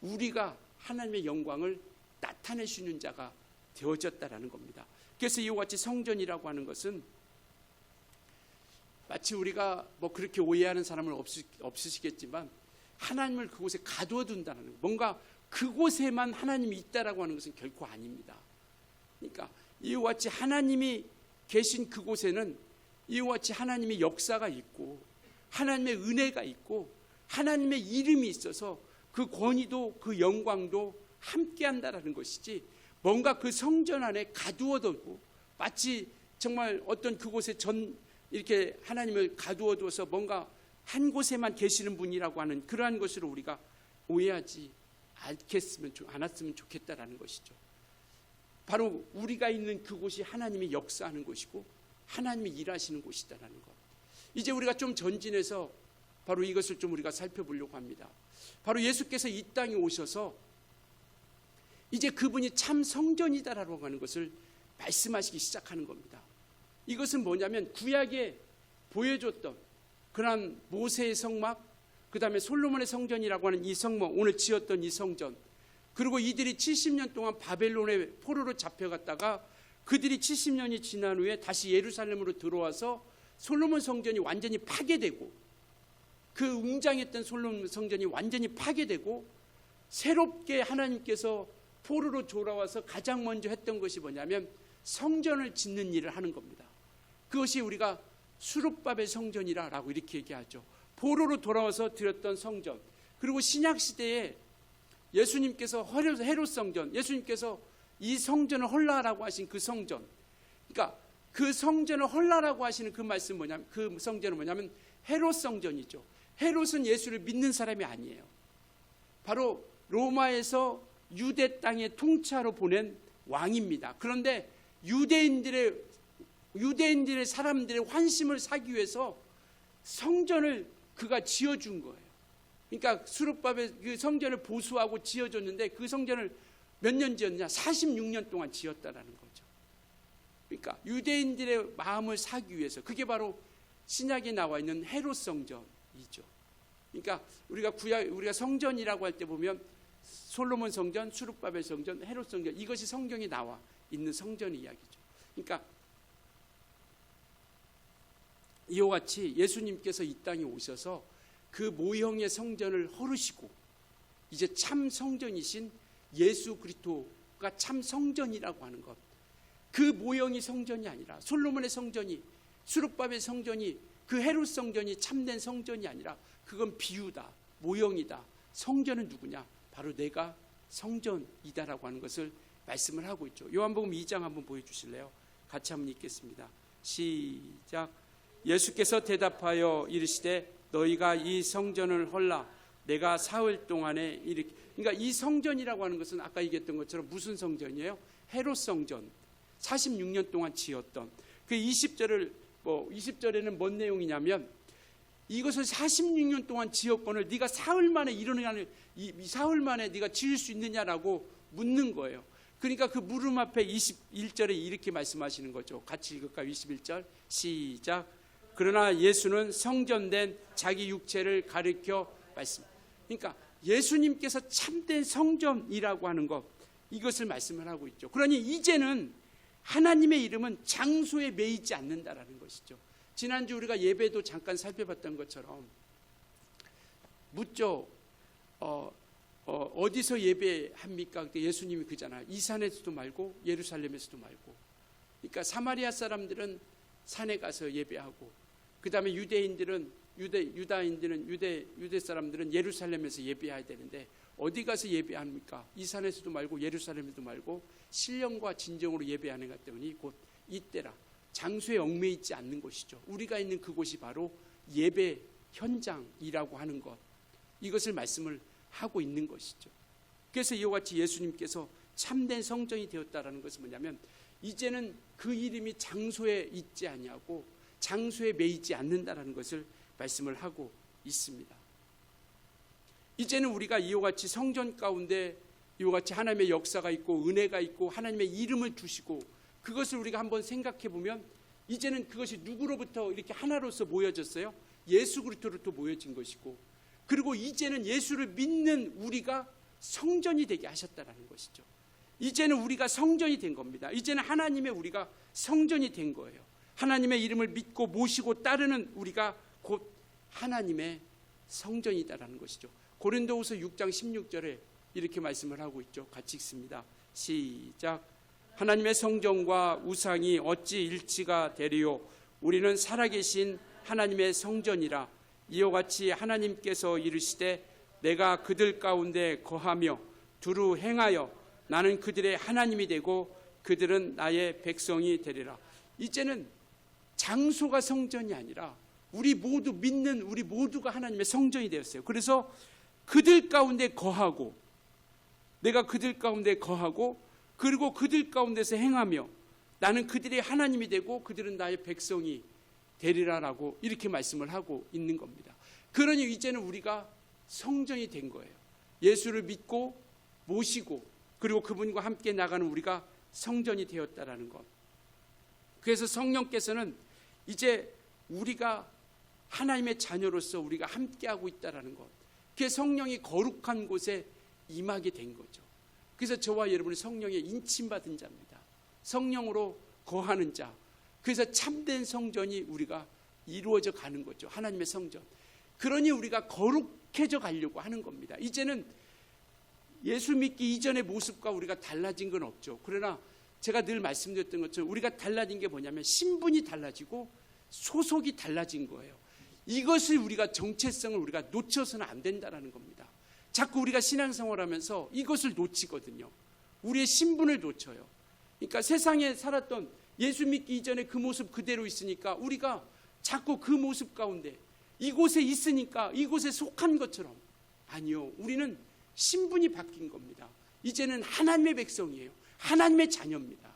우리가 하나님의 영광을 나타낼 수 있는 자가 되어졌다라는 겁니다. 그래서 이와 같이 성전이라고 하는 것은 마치 우리가 뭐 그렇게 오해하는 사람은 없으시겠지만 하나님을 그곳에 가두어 둔다는 것, 뭔가 그곳에만 하나님이 있다라고 하는 것은 결코 아닙니다. 그러니까 이와 같이 하나님이 계신 그곳에는 이와 같이 하나님의 역사가 있고 하나님의 은혜가 있고 하나님의 이름이 있어서 그 권위도 그 영광도 함께한다라는 것이지, 뭔가 그 성전 안에 가두어두고 마치 정말 어떤 그곳에 이렇게 하나님을 가두어두어서 뭔가 한 곳에만 계시는 분이라고 하는 그러한 것으로 우리가 오해하지 않았으면 좋겠다라는 것이죠. 바로 우리가 있는 그곳이 하나님이 역사하는 곳이고 하나님이 일하시는 곳이다라는 것. 이제 우리가 좀 전진해서 바로 이것을 좀 우리가 살펴보려고 합니다. 바로 예수께서 이 땅에 오셔서 이제 그분이 참 성전이다라고 하는 것을 말씀하시기 시작하는 겁니다. 이것은 뭐냐면 구약에 보여줬던 그런 모세의 성막, 그 다음에 솔로몬의 성전이라고 하는 이 성문, 오늘 지었던 이 성전, 그리고 이들이 70년 동안 바벨론의 포로로 잡혀갔다가 그들이 70년이 지난 후에 다시 예루살렘으로 들어와서 솔로몬 성전이 완전히 파괴되고, 그 웅장했던 솔로몬 성전이 완전히 파괴되고, 새롭게 하나님께서 포로로 돌아와서 가장 먼저 했던 것이 뭐냐면 성전을 짓는 일을 하는 겁니다. 그것이 우리가 수룹바벨 성전이라고 이렇게 얘기하죠. 포로로 돌아와서 드렸던 성전. 그리고 신약시대에 예수님께서 헤롯 성전, 예수님께서 이 성전을 헐라라고 하신 그 성전, 그러니까 그 성전을 헐라라고 하시는 그 말씀 뭐냐면, 그 성전은 뭐냐면 헤롯 성전이죠. 헤롯은 예수를 믿는 사람이 아니에요. 바로 로마에서 유대 땅에 통치하러 보낸 왕입니다. 그런데 유대인들의 사람들의 환심을 사기 위해서 성전을 그가 지어준 거예요. 그러니까 수룹바벨 그 성전을 보수하고 지어줬는데, 그 성전을 몇 년 지었냐? 46년 동안 지었다라는 거죠. 그러니까 유대인들의 마음을 사기 위해서, 그게 바로 신약에 나와 있는 헤롯 성전이죠. 그러니까 우리가 성전이라고 할 때 보면 솔로몬 성전, 수룹바벨 성전, 헤롯 성전, 이것이 성경에 나와 있는 성전의 이야기죠. 그러니까 이와 같이 예수님께서 이 땅에 오셔서 그 모형의 성전을 헐으시고, 이제 참 성전이신 예수 그리스도가 참 성전이라고 하는 것, 그 모형이 성전이 아니라, 솔로몬의 성전이, 수룹바벨 성전이, 그 헤롯 성전이 참된 성전이 아니라 그건 비유다, 모형이다. 성전은 누구냐? 바로 내가 성전이다라고 하는 것을 말씀을 하고 있죠. 요한복음 2장 한번 보여주실래요? 같이 한번 읽겠습니다. 시작. 예수께서 대답하여 이르시되 너희가 이 성전을 헐라 내가 사흘 동안에 이렇게, 그러니까 이 성전이라고 하는 것은 아까 얘기했던 것처럼 무슨 성전이에요? 헤롯 성전, 46년 동안 지었던 그 20절에는 뭔 내용이냐면, 이것을 46년 동안 지었건을 네가 사흘 만에 일어나는, 이 사흘 만에 네가 지을 수 있느냐라고 묻는 거예요. 그러니까 그 물음 앞에 21절에 이렇게 말씀하시는 거죠. 같이 읽을까요? 21절 시작. 그러나 예수는 성전된 자기 육체를 가리켜 말씀. 그러니까 예수님께서 참된 성전이라고 하는 것, 이것을 말씀을 하고 있죠. 그러니 이제는 하나님의 이름은 장소에 매이지 않는다라는 것이죠. 지난주 우리가 예배도 잠깐 살펴봤던 것처럼 묻죠. 어디서 예배합니까? 그때 예수님이 그잖아요. 이 산에서도 말고 예루살렘에서도 말고. 그러니까 사마리아 사람들은 산에 가서 예배하고, 그 다음에 유대 사람들은 예루살렘에서 예배해야 되는데 어디 가서 예배합니까? 이 산에서도 말고 예루살렘에도 말고 신령과 진정으로 예배하는 것 때문에 곧 이때라. 장소에 얽매이지 않는 곳이죠. 우리가 있는 그곳이 바로 예배 현장이라고 하는 것, 이것을 말씀을 하고 있는 것이죠. 그래서 이와 같이 예수님께서 참된 성전이 되었다라는 것은 뭐냐면, 이제는 그 이름이 장소에 있지 아니하고 장소에 매이지 않는다라는 것을 말씀을 하고 있습니다. 이제는 우리가 이와 같이 성전 가운데 이와 같이 하나님의 역사가 있고 은혜가 있고 하나님의 이름을 주시고, 그것을 우리가 한번 생각해 보면 이제는 그것이 누구로부터 이렇게 하나로서 모여졌어요? 예수 그리스도로부터 모여진 것이고, 그리고 이제는 예수를 믿는 우리가 성전이 되게 하셨다라는 것이죠. 이제는 우리가 성전이 된 겁니다. 이제는 하나님의 우리가 성전이 된 거예요. 하나님의 이름을 믿고 모시고 따르는 우리가 곧 하나님의 성전이다라는 것이죠. 고린도후서 6장 16절에 이렇게 말씀을 하고 있죠. 같이 읽습니다. 시작. 하나님의 성전과 우상이 어찌 일치가 되리요? 우리는 살아계신 하나님의 성전이라. 이와 같이 하나님께서 이르시되 내가 그들 가운데 거하며 두루 행하여 나는 그들의 하나님이 되고 그들은 나의 백성이 되리라. 이제는 장소가 성전이 아니라 우리 모두 믿는 우리 모두가 하나님의 성전이 되었어요. 그래서 그들 가운데 거하고, 내가 그들 가운데 거하고, 그리고 그들 가운데서 행하며 나는 그들의 하나님이 되고 그들은 나의 백성이 되리라라고 이렇게 말씀을 하고 있는 겁니다. 그러니 이제는 우리가 성전이 된 거예요. 예수를 믿고 모시고 그리고 그분과 함께 나가는 우리가 성전이 되었다라는 것. 그래서 성령께서는 이제 우리가 하나님의 자녀로서 우리가 함께하고 있다는 것, 그게 성령이 거룩한 곳에 임하게 된 거죠. 그래서 저와 여러분은 성령에 인침받은 자입니다. 성령으로 거하는 자. 그래서 참된 성전이 우리가 이루어져 가는 거죠. 하나님의 성전. 그러니 우리가 거룩해져 가려고 하는 겁니다. 이제는 예수 믿기 이전의 모습과 우리가 달라진 건 없죠. 그러나 제가 늘 말씀드렸던 것처럼 우리가 달라진 게 뭐냐면 신분이 달라지고 소속이 달라진 거예요. 이것을 우리가 정체성을 우리가 놓쳐서는 안 된다는 겁니다. 자꾸 우리가 신앙생활하면서 이것을 놓치거든요. 우리의 신분을 놓쳐요. 그러니까 세상에 살았던 예수 믿기 이전에 그 모습 그대로 있으니까 우리가 자꾸 그 모습 가운데 이곳에 있으니까 이곳에 속한 것처럼, 아니요, 우리는 신분이 바뀐 겁니다. 이제는 하나님의 백성이에요. 하나님의 자녀입니다.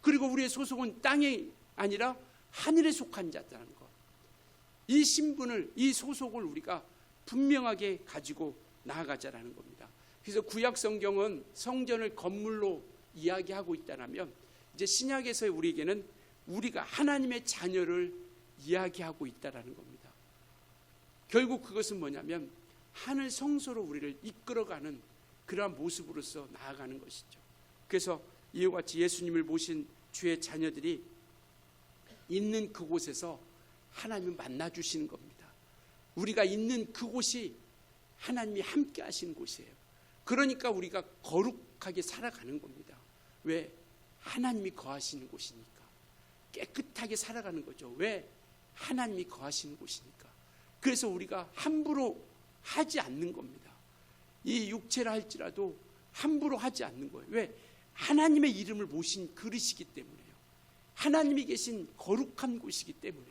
그리고 우리의 소속은 땅이 아니라 하늘에 속한 자라는 것. 이 신분을, 이 소속을 우리가 분명하게 가지고 나아가자라는 겁니다. 그래서 구약 성경은 성전을 건물로 이야기하고 있다면 이제 신약에서의 우리에게는 우리가 하나님의 자녀를 이야기하고 있다는 겁니다. 결국 그것은 뭐냐면 하늘 성소로 우리를 이끌어가는 그러한 모습으로서 나아가는 것이죠. 그래서 이와 같이 예수님을 모신 주의 자녀들이 있는 그곳에서 하나님을 만나주시는 겁니다. 우리가 있는 그곳이 하나님이 함께 하시는 곳이에요. 그러니까 우리가 거룩하게 살아가는 겁니다. 왜? 하나님이 거하시는 곳이니까. 깨끗하게 살아가는 거죠. 왜? 하나님이 거하시는 곳이니까. 그래서 우리가 함부로 하지 않는 겁니다. 이 육체라 할지라도 함부로 하지 않는 거예요. 왜? 하나님의 이름을 모신 그릇이기 때문에요. 하나님이 계신 거룩한 곳이기 때문에.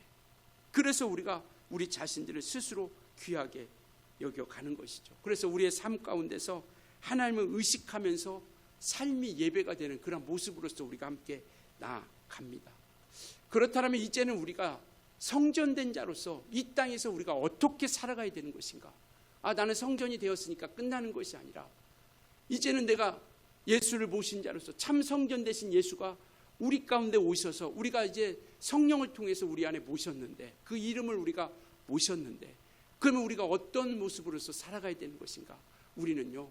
그래서 우리가 우리 자신들을 스스로 귀하게 여겨가는 것이죠. 그래서 우리의 삶 가운데서 하나님을 의식하면서 삶이 예배가 되는 그런 모습으로서 우리가 함께 나아갑니다. 그렇다면 이제는 우리가 성전된 자로서 이 땅에서 우리가 어떻게 살아가야 되는 것인가? 나는 성전이 되었으니까 끝나는 것이 아니라 이제는 내가 예수를 모신 자로서 참 성전 되신 예수가 우리 가운데 오셔서 우리가 이제 성령을 통해서 우리 안에 모셨는데, 그 이름을 우리가 모셨는데, 그러면 우리가 어떤 모습으로서 살아가야 되는 것인가? 우리는요,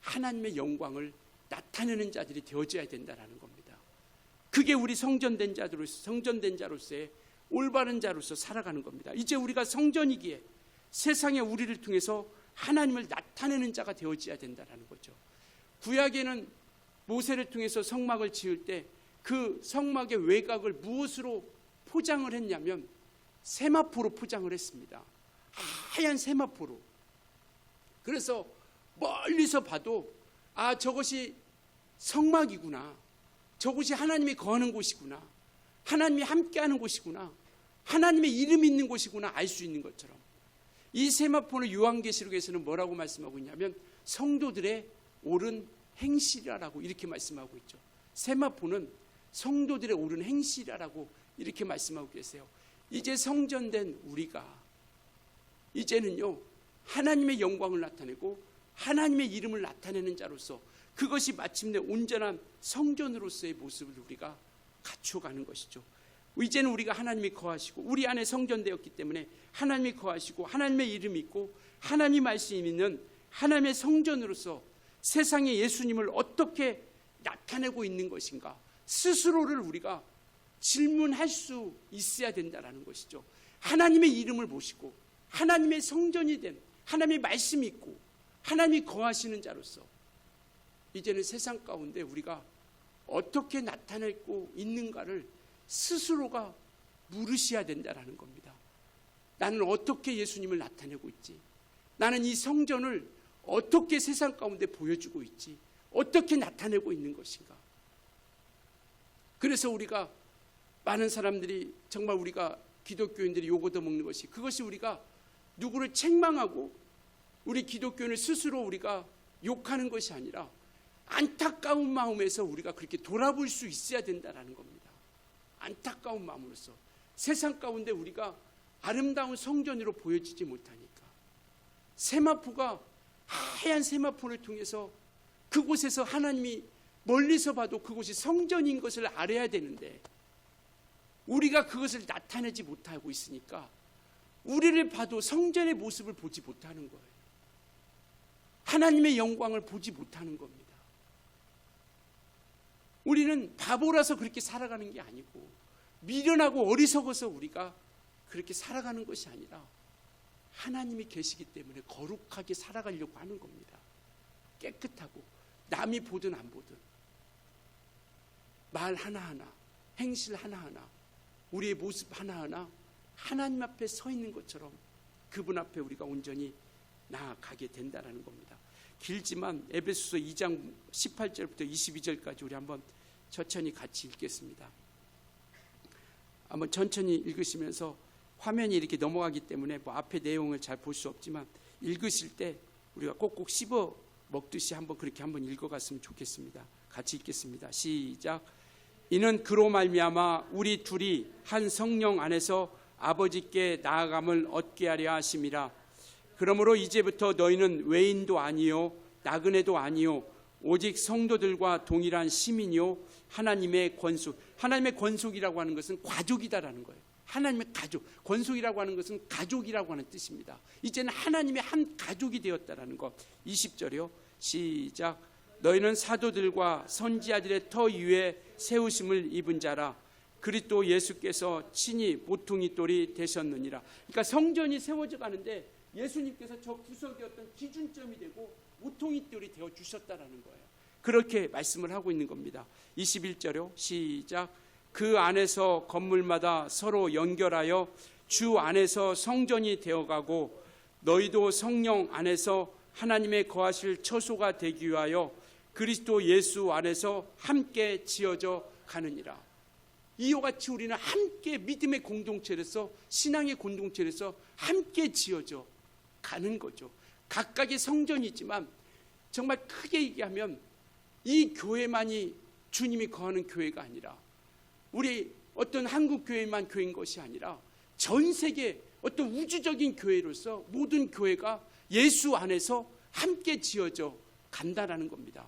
하나님의 영광을 나타내는 자들이 되어져야 된다는 겁니다. 그게 우리 성전된 자로서의 올바른 자로서 살아가는 겁니다. 이제 우리가 성전이기에 세상에 우리를 통해서 하나님을 나타내는 자가 되어져야 된다는 거죠. 구약에는 모세를 통해서 성막을 지을 때 그 성막의 외곽을 무엇으로 포장을 했냐면 세마포로 포장을 했습니다. 하얀 세마포로. 그래서 멀리서 봐도 저것이 성막이구나, 저곳이 하나님이 거하는 곳이구나, 하나님이 함께하는 곳이구나, 하나님의 이름이 있는 곳이구나 알 수 있는 것처럼, 이 세마포는 요한계시록에서는 뭐라고 말씀하고 있냐면 성도들의 옳은 행실이라고 이렇게 말씀하고 있죠. 세마포는 성도들의 옳은 행실이라고 이렇게 말씀하고 계세요. 이제 성전된 우리가 이제는요, 하나님의 영광을 나타내고 하나님의 이름을 나타내는 자로서, 그것이 마침내 온전한 성전으로서의 모습을 우리가 갖춰가는 것이죠. 이제는 우리가 하나님이 거하시고 우리 안에 성전되었기 때문에 하나님이 거하시고 하나님의 이름이 있고 하나님의 말씀이 있는 하나님의 성전으로서 세상에 예수님을 어떻게 나타내고 있는 것인가, 스스로를 우리가 질문할 수 있어야 된다는 것이죠. 하나님의 이름을 모시고 하나님의 성전이 된, 하나님의 말씀이 있고 하나님이 거하시는 자로서 이제는 세상 가운데 우리가 어떻게 나타내고 있는가를 스스로가 물으셔야 된다는 겁니다. 나는 어떻게 예수님을 나타내고 있지? 나는 이 성전을 어떻게 세상 가운데 보여주고 있지? 어떻게 나타내고 있는 것인가? 그래서 우리가 많은 사람들이, 정말 우리가 기독교인들이 욕얻어 먹는 것이, 그것이 우리가 누구를 책망하고 우리 기독교인을 스스로 우리가 욕하는 것이 아니라 안타까운 마음에서 우리가 그렇게 돌아볼 수 있어야 된다는 겁니다. 안타까운 마음으로서 세상 가운데 우리가 아름다운 성전으로 보여지지 못하니까, 세마포가 하얀 세마포를 통해서 그곳에서 하나님이 멀리서 봐도 그곳이 성전인 것을 알아야 되는데 우리가 그것을 나타내지 못하고 있으니까 우리를 봐도 성전의 모습을 보지 못하는 거예요. 하나님의 영광을 보지 못하는 겁니다. 우리는 바보라서 그렇게 살아가는 게 아니고 미련하고 어리석어서 우리가 그렇게 살아가는 것이 아니라 하나님이 계시기 때문에 거룩하게 살아가려고 하는 겁니다. 깨끗하고 남이 보든 안 보든 말 하나하나, 행실 하나하나, 우리의 모습 하나하나 하나님 앞에 서 있는 것처럼 그분 앞에 우리가 온전히 나아가게 된다는 겁니다. 길지만 에베소서 2장 18절부터 22절까지 우리 한번 천천히 같이 읽겠습니다. 한번 천천히 읽으시면서 화면이 이렇게 넘어가기 때문에 뭐 앞에 내용을 잘 볼 수 없지만 읽으실 때 우리가 꼭꼭 씹어 먹듯이 한번 그렇게 한번 읽어갔으면 좋겠습니다. 같이 읽겠습니다. 시작. 이는 그로 말미암아 우리 둘이 한 성령 안에서 아버지께 나아감을 얻게 하려 하심이라. 그러므로 이제부터 너희는 외인도 아니요 나그네도 아니요 오직 성도들과 동일한 시민이요 하나님의 권속. 하나님의 권속이라고 하는 것은 가족이다라는 거예요. 하나님의 가족. 권속이라고 하는 것은 가족이라고 하는 뜻입니다. 이제는 하나님의 한 가족이 되었다라는 것. 20절이요. 시작. 너희는 사도들과 선지자들의 터 위에 세우심을 입은 자라. 그리스도 예수께서 친히 모퉁이 돌이 되셨느니라. 그러니까 성전이 세워져 가는데 예수님께서 저 구석의 어떤 기준점이 되고 모퉁이 돌이 되어 주셨다라는 거예요. 그렇게 말씀을 하고 있는 겁니다. 21절요. 시작. 그 안에서 건물마다 서로 연결하여 주 안에서 성전이 되어가고 너희도 성령 안에서 하나님의 거하실 처소가 되기 위하여 그리스도 예수 안에서 함께 지어져 가느니라. 이와 같이 우리는 함께 믿음의 공동체로서 신앙의 공동체로서 함께 지어져 가는 거죠. 각각의 성전이지만 정말 크게 얘기하면 이 교회만이 주님이 거하는 교회가 아니라 우리 어떤 한국 교회만 교회인 것이 아니라 전 세계 어떤 우주적인 교회로서 모든 교회가 예수 안에서 함께 지어져 간다라는 겁니다.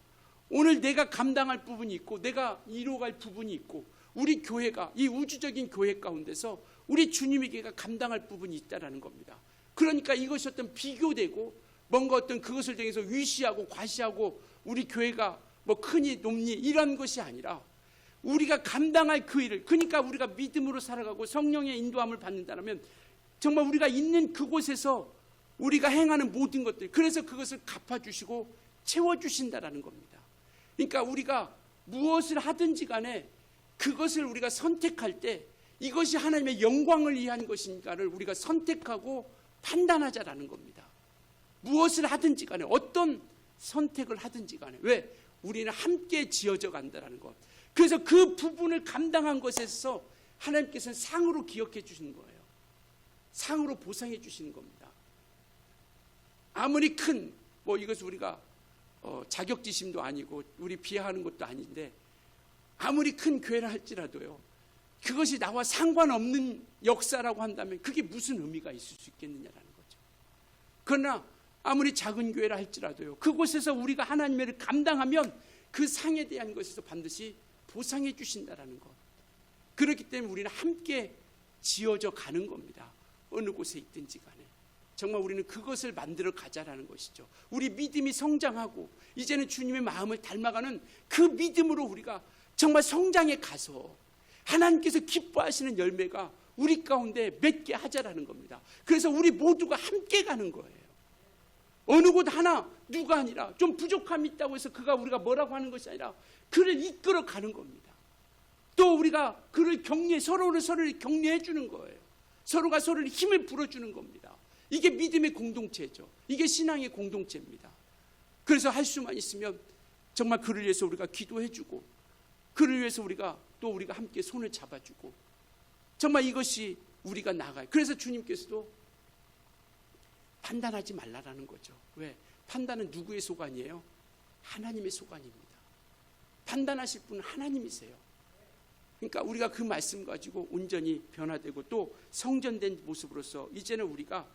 오늘 내가 감당할 부분이 있고 내가 이루어갈 부분이 있고 우리 교회가 이 우주적인 교회 가운데서 우리 주님에게가 감당할 부분이 있다라는 겁니다. 그러니까 이것이 어떤 비교되고 뭔가 어떤 그것을 통해서 위시하고 과시하고 우리 교회가 뭐 크니 높니 이런 것이 아니라 우리가 감당할 그 일을, 그러니까 우리가 믿음으로 살아가고 성령의 인도함을 받는다면 정말 우리가 있는 그곳에서 우리가 행하는 모든 것들, 그래서 그것을 갚아주시고 채워주신다라는 겁니다. 그러니까 우리가 무엇을 하든지 간에 그것을 우리가 선택할 때 이것이 하나님의 영광을 위한 것인가를 우리가 선택하고 판단하자라는 겁니다. 무엇을 하든지 간에 어떤 선택을 하든지 간에 왜? 우리는 함께 지어져 간다는 것. 그래서 그 부분을 감당한 것에서 하나님께서는 상으로 기억해 주시는 거예요. 상으로 보상해 주시는 겁니다. 아무리 큰 뭐 이것을 우리가 자격지심도 아니고 우리 비하하는 것도 아닌데 아무리 큰 교회를 할지라도요 그것이 나와 상관없는 역사라고 한다면 그게 무슨 의미가 있을 수 있겠느냐라는 거죠. 그러나 아무리 작은 교회라 할지라도요 그곳에서 우리가 하나님의 일을 감당하면 그 상에 대한 것에서 반드시 보상해 주신다라는 것. 그렇기 때문에 우리는 함께 지어져 가는 겁니다. 어느 곳에 있든지 간에 정말 우리는 그것을 만들어 가자라는 것이죠. 우리 믿음이 성장하고 이제는 주님의 마음을 닮아가는 그 믿음으로 우리가 정말 성장해 가서 하나님께서 기뻐하시는 열매가 우리 가운데 맺게 하자라는 겁니다. 그래서 우리 모두가 함께 가는 거예요. 어느 곳 하나 누가 아니라 좀 부족함이 있다고 해서 우리가 뭐라고 하는 것이 아니라 그를 이끌어 가는 겁니다. 또 우리가 그를 서로를 격려해 주는 거예요. 서로가 서로를 힘을 불어주는 겁니다. 이게 믿음의 공동체죠. 이게 신앙의 공동체입니다. 그래서 할 수만 있으면 정말 그를 위해서 우리가 기도해 주고 그를 위해서 우리가 함께 손을 잡아주고 정말 이것이 우리가 나가요. 그래서 주님께서도 판단하지 말라라는 거죠. 왜? 판단은 누구의 소관이에요? 하나님의 소관입니다. 판단하실 분은 하나님이세요. 그러니까 우리가 그 말씀 가지고 온전히 변화되고 또 성전된 모습으로서 이제는 우리가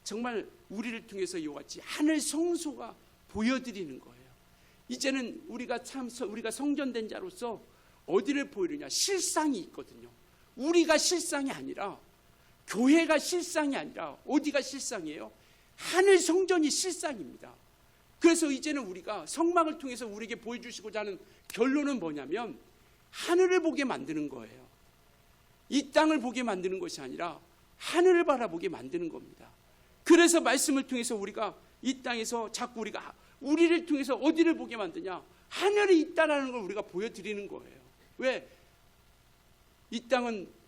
정말 우리를 통해서 이와 같이 하늘 성소가 보여드리는 거예요. 이제는 우리가 성전된 자로서 어디를 보이느냐? 실상이 있거든요. 우리가 실상이 아니라 교회가 실상이 아니라 어디가 실상이에요? 하늘 성전이 실상입니다. 그래서 이제는 우리가 성막을 통해서 우리에게 보여주시고자 하는 결론은 뭐냐면 하늘을 보게 만드는 거예요. 이 땅을 보게 만드는 것이 아니라 하늘을 바라보게 만드는 겁니다. 그래서 말씀을 통해서 우리가 이 땅에서 자꾸 우리를 통해서 어디를 보게 만드냐? 하늘이 있다라는 걸 우리가 보여드리는 거예요. 왜? 이 땅은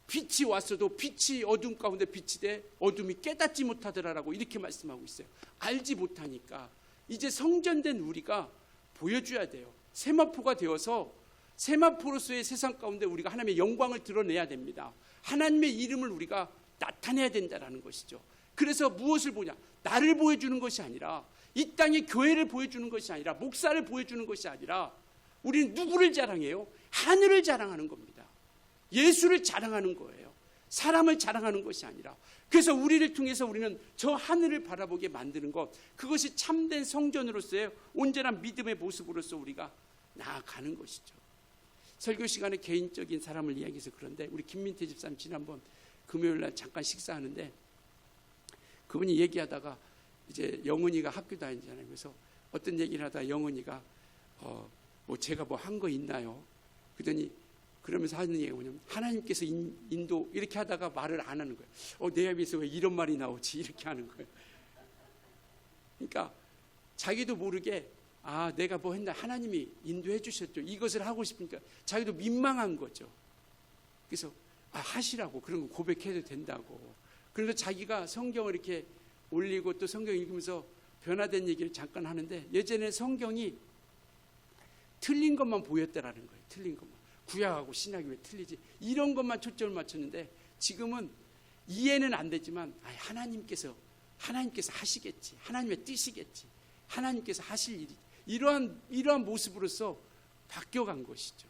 빛이 왔어도 빛이 어둠 가운데 빛이 돼 어둠이 깨닫지 못하더라라고 이렇게 말씀하고 있어요. 알지 못하니까 이제 성전된 우리가 보여줘야 돼요. 세마포가 되어서 세마포로서의 세상 가운데 우리가 하나님의 영광을 드러내야 됩니다. 하나님의 이름을 우리가 나타내야 된다라는 것이죠. 그래서 무엇을 보냐? 나를 보여주는 것이 아니라 이 땅의 교회를 보여주는 것이 아니라 목사를 보여주는 것이 아니라 우리는 누구를 자랑해요? 하늘을 자랑하는 겁니다. 예수를 자랑하는 거예요. 사람을 자랑하는 것이 아니라. 그래서 우리를 통해서 우리는 저 하늘을 바라보게 만드는 것, 그것이 참된 성전으로서의 온전한 믿음의 모습으로서 우리가 나아가는 것이죠. 설교 시간에 개인적인 사람을 이야기해서 그런데 우리 김민태 집사님 지난번 금요일날 잠깐 식사하는데 그분이 얘기하다가 이제 영은이가 학교 다니잖아요. 그래서 어떤 얘기를 하다가 영은이가 뭐 제가 뭐 한 거 있나요? 그러더니 그러면서 하는 얘기가 뭐냐면 하나님께서 인도 이렇게 하다가 말을 안 하는 거예요. 내 입에서 왜 이런 말이 나오지? 이렇게 하는 거예요. 그러니까 자기도 모르게 내가 뭐 했나 하나님이 인도해 주셨죠. 이것을 하고 싶으니까 자기도 민망한 거죠. 그래서 하시라고 그런 거 고백해도 된다고. 그래서 자기가 성경을 이렇게 올리고 또 성경 읽으면서 변화된 얘기를 잠깐 하는데 예전에 성경이 틀린 것만 보였다라는 거예요. 틀린 것만. 구약하고 신약이 왜 틀리지? 이런 것만 초점을 맞췄는데 지금은 이해는 안 되지만 하나님께서 하시겠지. 하나님의 뜻이겠지. 하나님께서 하실 일이 이러한 모습으로서 바뀌어간 것이죠.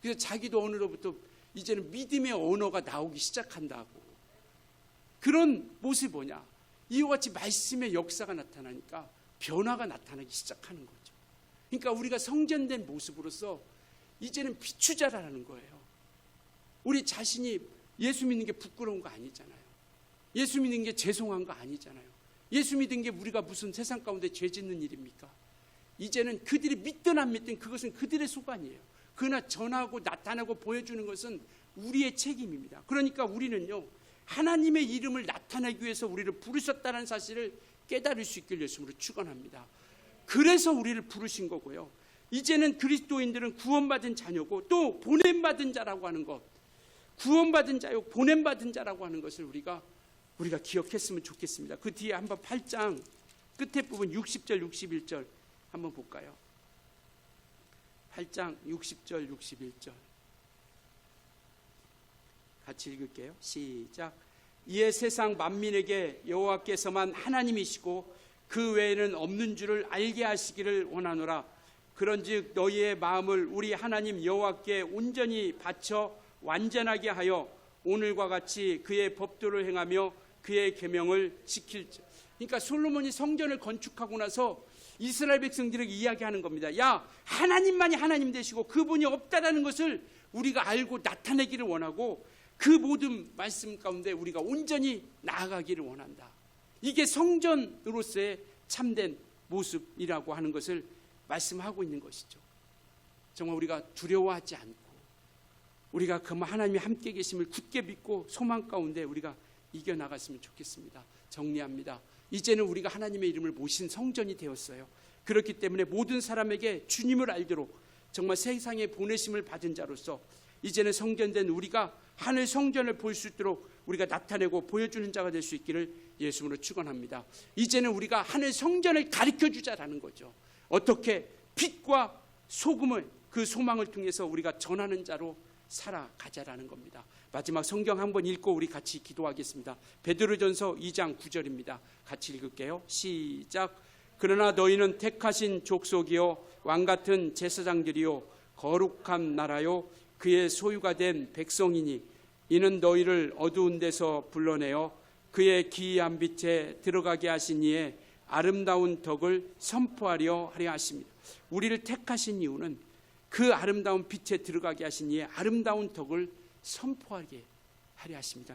그래서 자기도 오늘로부터 이제는 믿음의 언어가 나오기 시작한다고. 그런 모습이 뭐냐? 이와 같이 말씀의 역사가 나타나니까 변화가 나타나기 시작하는 거죠. 그러니까 우리가 성전된 모습으로서 이제는 비추자라는 거예요. 우리 자신이 예수 믿는 게 부끄러운 거 아니잖아요. 예수 믿는 게 죄송한 거 아니잖아요. 예수 믿는 게 우리가 무슨 세상 가운데 죄 짓는 일입니까? 이제는 그들이 믿든 안 믿든 그것은 그들의 소관이에요. 그러나 전하고 나타내고 보여주는 것은 우리의 책임입니다. 그러니까 우리는요, 하나님의 이름을 나타내기 위해서 우리를 부르셨다는 사실을 깨달을 수 있길 예수님으로 축원합니다. 그래서 우리를 부르신 거고요. 이제는 그리스도인들은 구원받은 자녀고 또 보냄받은 자라고 하는 것, 구원받은 자요 보냄받은 자라고 하는 것을 우리가 기억했으면 좋겠습니다. 그 뒤에 한번 8장 끝에 부분 60절 61절 한번 볼까요? 8장 60절 61절 같이 읽을게요. 시작. 이에 세상 만민에게 여호와께서만 하나님이시고 그 외에는 없는 줄을 알게 하시기를 원하노라. 그런즉 너희의 마음을 우리 하나님 여호와께 온전히 바쳐 완전하게 하여 오늘과 같이 그의 법도를 행하며 그의 계명을 지킬지. 그러니까 솔로몬이 성전을 건축하고 나서 이스라엘 백성들에게 이야기하는 겁니다. 야, 하나님만이 하나님 되시고 그분이 없다라는 것을 우리가 알고 나타내기를 원하고 그 모든 말씀 가운데 우리가 온전히 나아가기를 원한다. 이게 성전으로서의 참된 모습이라고 하는 것을 말씀하고 있는 것이죠. 정말 우리가 두려워하지 않고 우리가 그 하나님이 함께 계심을 굳게 믿고 소망 가운데 우리가 이겨나갔으면 좋겠습니다. 정리합니다. 이제는 우리가 하나님의 이름을 모신 성전이 되었어요. 그렇기 때문에 모든 사람에게 주님을 알도록 정말 세상에 보내심을 받은 자로서 이제는 성전된 우리가 하늘 성전을 볼 수 있도록 우리가 나타내고 보여주는 자가 될 수 있기를 예수님으로 축원합니다. 이제는 우리가 하늘 성전을 가르쳐주자라는 거죠. 어떻게 빛과 소금을 그 소망을 통해서 우리가 전하는 자로 살아가자라는 겁니다. 마지막 성경 한번 읽고 우리 같이 기도하겠습니다. 베드로전서 2장 9절입니다. 같이 읽을게요. 시작. 그러나 너희는 택하신 족속이요 왕같은 제사장들이요 거룩한 나라요 그의 소유가 된 백성이니 이는 너희를 어두운 데서 불러내어 그의 기이한 빛에 들어가게 하신 이의 아름다운 덕을 선포하려 하려 하십니다. 우리를 택하신 이유는 그 아름다운 빛에 들어가게 하신 이의 아름다운 덕을 선포하게 하려 하십니다.